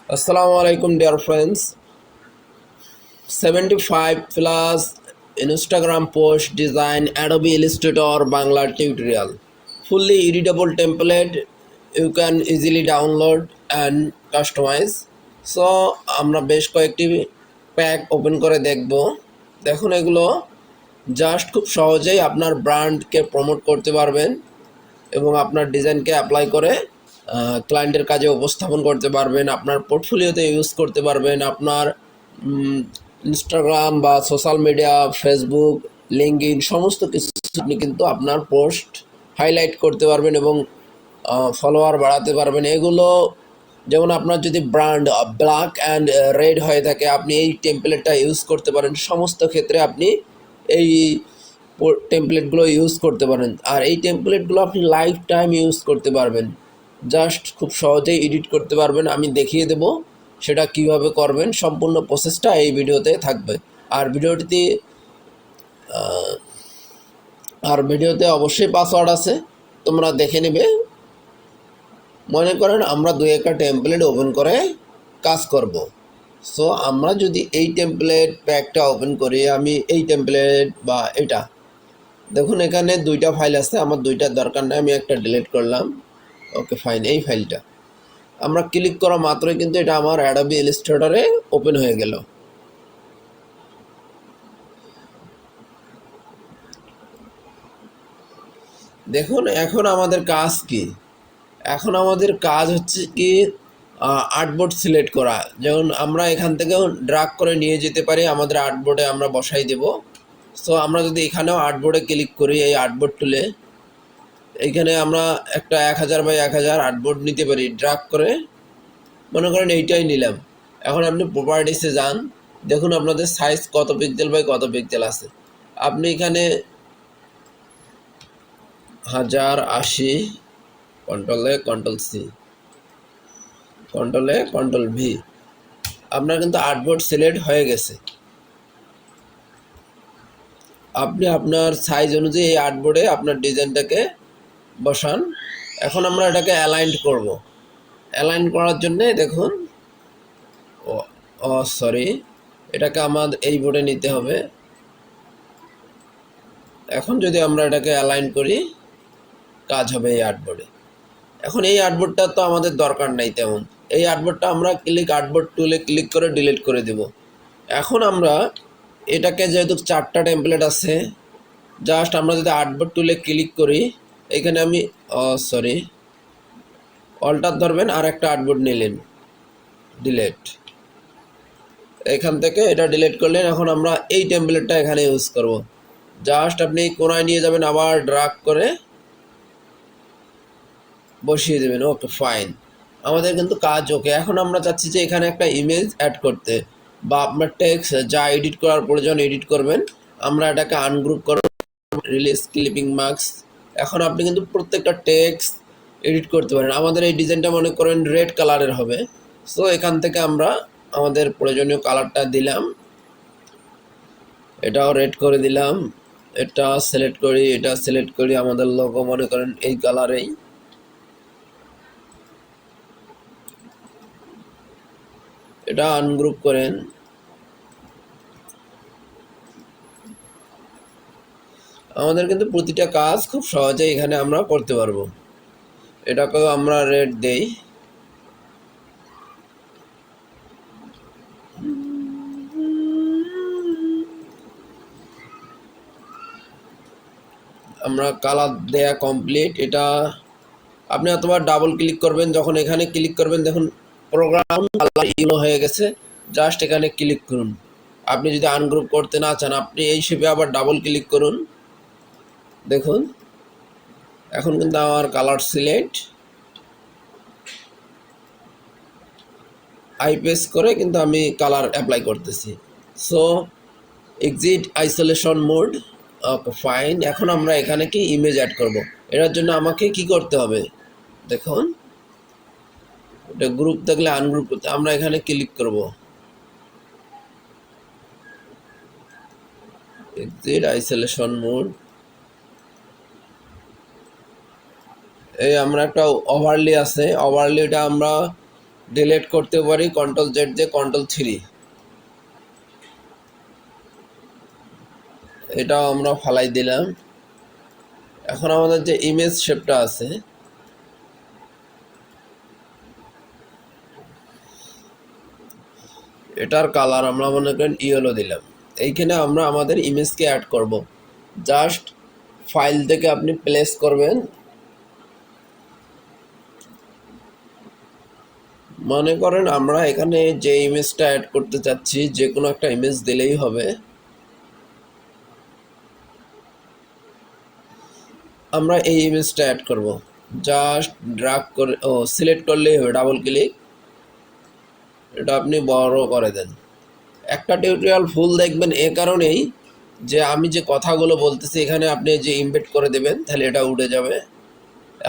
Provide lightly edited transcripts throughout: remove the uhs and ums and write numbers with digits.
Assalamu alaikum dear friends. 75 plus Instagram post design Adobe Illustrator Bangla tutorial. Fully editable template you can easily download and customize. So আমরা বেশ কয়েকটি pack open করে দেখব। দেখুন এগুলো just খুব সহজেই আপনার ব্র্যান্ডকে প্রমোট করতে পারবেন এবং আপনার ডিজাইনকে অ্যাপ্লাই করে ক্লায়েন্টের কাজে উপস্থাপন করতে পারবেন, আপনার পোর্টফোলিওতে ইউজ করতে পারবেন, আপনার ইনস্টাগ্রাম বা সোশ্যাল মিডিয়া, ফেসবুক, লিঙ্কডইন সমস্ত কিছু আপনি কিন্তু আপনার পোস্ট হাইলাইট করতে পারবেন এবং ফলোয়ার বাড়াতে পারবেন। এগুলো যেমন আপনার যদি ব্র্যান্ড ব্ল্যাক অ্যান্ড রেড হয়ে থাকে, আপনি এই টেমপ্লেটটা ইউজ করতে পারেন। সমস্ত ক্ষেত্রে আপনি এই টেমপ্লেটগুলো ইউজ করতে পারেন, আর এই টেমপ্লেটগুলো আপনি লাইফ টাইম ইউজ করতে পারবেন। জাস্ট খুব সহজেই এডিট করতে পারবেন। আমি দেখিয়ে দেব সেটা কিভাবে করবেন। সম্পূর্ণ প্রসেসটা এই ভিডিওতে থাকবে। আর ভিডিওতে অবশ্যই পাসওয়ার্ড আছে, তোমরা দেখে নেবে। মনে করেন আমরা দুই একটা টেমপ্লেট ওপেন করে কাজ করব। সো আমরা যদি এই টেমপ্লেট প্যাকটা ওপেন করি, আমি এই টেমপ্লেট বা এটা দেখুন, এখানে দুইটা ফাইল আছে, আমার দুইটার দরকার নেই, আমি একটা ডিলিট করলাম। ওকে ফাইন, এই ফাইলটা আমরা ক্লিক করা মাত্রই কিন্তু এটা আমার অ্যাডোবি ইলাস্ট্রেটরে ওপেন হয়ে গেল। দেখুন এখন আমাদের কাজ কি? এখন আমাদের কাজ হচ্ছে কি, আর্টবোর্ড সিলেক্ট করা। যেমন আমরা এখান থেকেও ড্রাগ করে নিয়ে যেতে পারি, আমাদের আর্টবোর্ডে আমরা বসাই দেব। সো আমরা যদি এখানেও আর্টবোর্ডে ক্লিক করি, এই আর্টবোর্ড টুলে এইখানে আমরা একটা 1000 বাই 1000 আর্টবোর্ড নিতে পারি ড্রাগ করে। মনে করেন এইটাই নিলাম। এখন আপনি প্রপার্টিসে যান, দেখুন আপনাদের সাইজ কত পিক্সেল বাই কত পিক্সেল আছে। আপনি এখানে 1080, কন্ট্রোল এ কন্ট্রোল সি, কন্ট্রোল এ কন্ট্রোল ভি, আপনার কিন্তু আর্টবোর্ড সিলেক্ট হয়ে গেছে। আপনি আপনার সাইজ অনুযায়ী এই আর্টবোর্ডে আপনার ডিজাইনটাকে বসান। এখন আমরা এটাকে অ্যালাইন করব। অ্যালাইন করার জন্যে দেখুন, ও সরি, এটাকে আমাদের এই বোর্ডে নিতে হবে। এখন যদি আমরা এটাকে অ্যালাইন করি, কাজ হবে এই আর্টবোর্ডে। এখন এই আর্টবোর্ডটা তো আমাদের দরকার নাই তেমন, এই আর্টবোর্ডটা আমরা আর্টবোর্ড টুলে ক্লিক করে ডিলিট করে দেব। এখন আমরা এটাকে যেহেতু 4টা টেমপ্লেট আছে, জাস্ট আমরা যদি আর্টবোর্ড টুলে ক্লিক করি, এখানে আমি সরি, অল্টার ধরবেন আর একটা আর্টবোর্ড নিলেন, ডিলিট, এখান থেকে এটা ডিলিট করলেন। এখন আমরা এই টেমপ্লেটটা এখানে ইউজ করব। জাস্ট আপনি কোনায় নিয়ে যাবেন, আবার ড্রাগ করে বসিয়ে দেবেন। ওকে ফাইন, আমাদের কিন্তু কাজ ওকে। এখন আমরা চাচ্ছি যে এখানে একটা ইমেজ অ্যাড করতে, বা আপনার টেক্সট যা এডিট করার প্রয়োজন এডিট করবেন। আমরা এটাকে আনগ্রুপ করব, রিলিজ ক্লিপিং মার্কস। এখন আপনি কিন্তু প্রত্যেকটা টেক্সট এডিট করতে পারেন। আমাদের এই ডিজাইনটা মনে করেন রেড কালারের হবে। সো এখান থেকে আমরা আমাদের প্রয়োজনীয় কালারটা দিলাম, এটাও রেড করে দিলাম। এটা সিলেক্ট করি, এটা সিলেক্ট করি, আমাদের লোগো মনে করেন এই কালারেই। এটা আনগ্রুপ করেন। আমাদের কিন্তু প্রতিটা কাজ খুব সহজে এখানে আমরা করতে পারবো। এটাকেও আমরা রেড দেই। আমরা কালার দেয়া কমপ্লিট। এটা আপনি অথবা ডাবল ক্লিক করবেন, যখন এখানে ক্লিক করবেন দেখুন প্রোগ্রাম কালার ইয়েলো হয়ে গেছে। জাস্ট এখানে ক্লিক করুন। আপনি যদি আনগ্রুপ করতে না চান, আপনি এই শেপে আবার ডাবল ক্লিক করুন। দেখুন এখন কিন্তু আমার কালার সিলেক্ট, আই প্রেস করে কিন্তু আমি কালার অ্যাপ্লাই করতেছি। So exit isolation mode, okay fine. এখন আমরা এখানে কি ইমেজ অ্যাড করব। এটার জন্য আমাকে কি করতে হবে, দেখুন এটা গ্রুপ থাকলে আনগ্রুপ করতে, আমরা এখানে ক্লিক করব, এক্সিট আইসোলেশন মোড। এই আমরা একটা ওভারলি আছে, ওভারলিটা আমরা ডিলিট করতে পারি কন্ট্রোল জেড দিয়ে কন্ট্রোল 3। এটাও আমরা ফালাই দিলাম। এখন আমাদের যে ইমেজ শেপটা আছে, এটার কালার আমরা মনে করেন ইয়েলো দিলাম। এইখানে আমরা আমাদের ইমেজকে অ্যাড করব। জাস্ট ফাইল থেকে আপনি প্লেস করবেন, মনে করেন আমরা এখানে যে ইমেজটা অ্যাড করতে চাচ্ছি যে কোনো একটা ইমেজ দিলেই হবে। আমরা এই ইমেজটা অ্যাড করব, জাস্ট ড্র্যাগ করে সিলেক্ট করলেই হবে, ডাবল ক্লিক, এটা আপনি বড় করে দেন। একটা টিউটোরিয়াল ফুল দেখবেন এ কারণেই যে আমি যে কথাগুলো বলতেছি এখানে আপনি যে ইমবেড করে দেবেন, তাহলে এটা উঠে যাবে।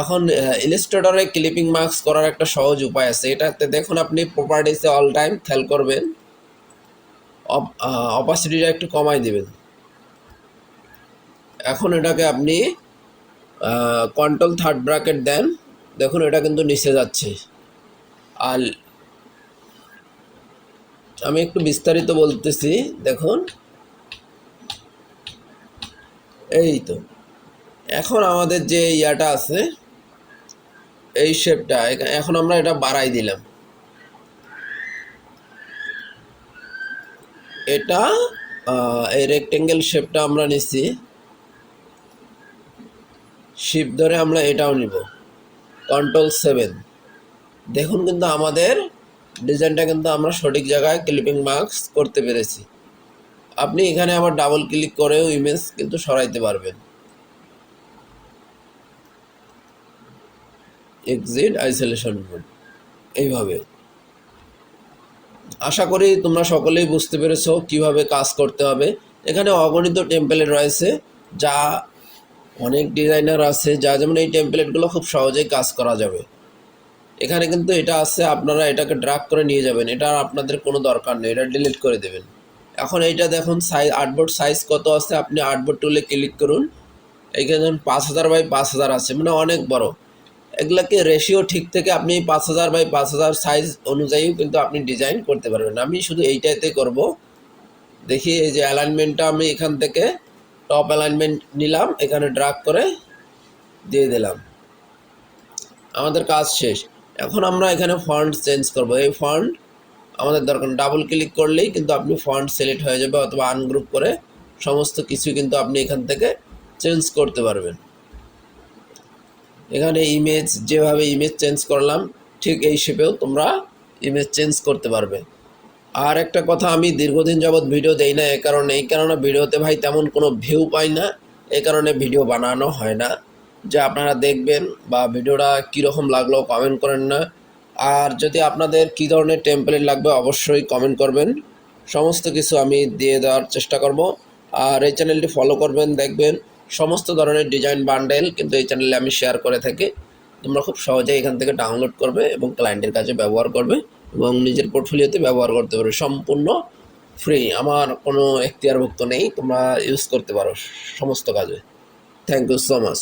এখন ইলাস্ট্রেটরে ক্লিপিং মার্কস করার একটা সহজ উপায় আছে। এটাতে দেখুন আপনি প্রপার্টিসে অল টাইম খেয়াল করবেন, অপাসিটিটা একটু কমাই দেবেন। এখন এটাকে আপনি কন্ট্রোল থার্ড ব্র্যাকেট দেন, দেখুন এটা কিন্তু নিচে যাচ্ছে। আর আমি একটু বিস্তারিত বলতেছি, দেখুন এই তো। এখন আমাদের যে ইয়াটা আছে এই শেপটা, এখন আমরা এটা বাড়াই দিলাম। এটা এই রেক্টেঙ্গেল শেপটা আমরা নিচ্ছি, শিপ ধরে আমরা এটাও নিব, কন্ট্রোল 7। দেখুন কিন্তু আমাদের ডিজাইনটা কিন্তু আমরা সঠিক জায়গায় ক্লিপিং মার্কস করতে পেরেছি। আপনি এখানে আবার ডাবল ক্লিক করেও ইমেজ কিন্তু সরাইতে পারবেন। এক্সিট আইসোলেশন মোড, এইভাবে। আশা করি তোমরা সকলেই বুঝতে পেরেছো কিভাবে কাজ করতে হবে। এখানে অগণিত টেমপ্লেট রয়েছে, যা অনেক ডিজাইনার আছে, যা যেমন এই টেমপ্লেটগুলো খুব সহজেই কাজ করা যাবে। এখানে কিন্তু এটা আছে, আপনারা এটাকে ড্র্যাগ করে নিয়ে যাবেন, এটা আপনাদের কোনো দরকার নেই, এটা ডিলিট করে দেবেন। এখন এইটা দেখুন সাইজ, আর্টবোর্ড সাইজ কত আছে, আপনি আর্টবোর্ড টুলে ক্লিক করুন। এইখানে ধরুন 5000 বাই 5000 আছে, মানে অনেক বড়। এগুলাকে রেশিও ঠিক থেকে আপনি 5000 বাই 5000 সাইজ অনুযায়ী কিন্তু আপনি ডিজাইন করতে পারবেন। আমি শুধু এইটাতে করব। দেখি এই যে অ্যালাইনমেন্টটা আমি এখান থেকে টপ অ্যালাইনমেন্ট নিলাম, এখানে ড্র্যাগ করে দিয়ে দিলাম, আমাদের কাজ শেষ। এখন আমরা এখানে ফন্ট চেঞ্জ করব। এই ফন্ট আমাদের দরকার, ডাবল ক্লিক করলেই কিন্তু আপনি ফন্ট সিলেক্ট হয়ে যাবে, অথবা আনগ্রুপ করে সমস্ত কিছু কিন্তু আপনি এখান থেকে চেঞ্জ করতে পারবেন। এখানে ইমেজ, যেভাবে ইমেজ চেঞ্জ করলাম ঠিক এই শেপেও তোমরা ইমেজ চেঞ্জ করতে পারবে। আর একটা কথা, আমি দীর্ঘদিন যাবৎ ভিডিও দেই না, এই কারণে ভিডিওতে ভাই তেমন কোনো ভিউ পাই না, এই কারণে ভিডিও বানানো হয় না। যে আপনারা দেখবেন বা ভিডিওটা কীরকম লাগলো কমেন্ট করেন না। আর যদি আপনাদের কী ধরনের টেমপ্লেট লাগবে অবশ্যই কমেন্ট করবেন, সমস্ত কিছু আমি দিয়ে দেওয়ার চেষ্টা করব। আর এই চ্যানেলটি ফলো করবেন, দেখবেন সমস্ত ধরনের ডিজাইন বান্ডেল কিন্তু এই চ্যানেলে আমি শেয়ার করে থাকি। তোমরা খুব সহজেই এখান থেকে ডাউনলোড করবে এবং ক্লায়েন্টের কাছে ব্যবহার করবে এবং নিজের পোর্টফোলিওতে ব্যবহার করতে পারবে, সম্পূর্ণ ফ্রি, আমার কোনো এখতিয়ারভুক্ত নেই, তোমরা ইউজ করতে পারো সমস্ত কাজে। Thank you so much.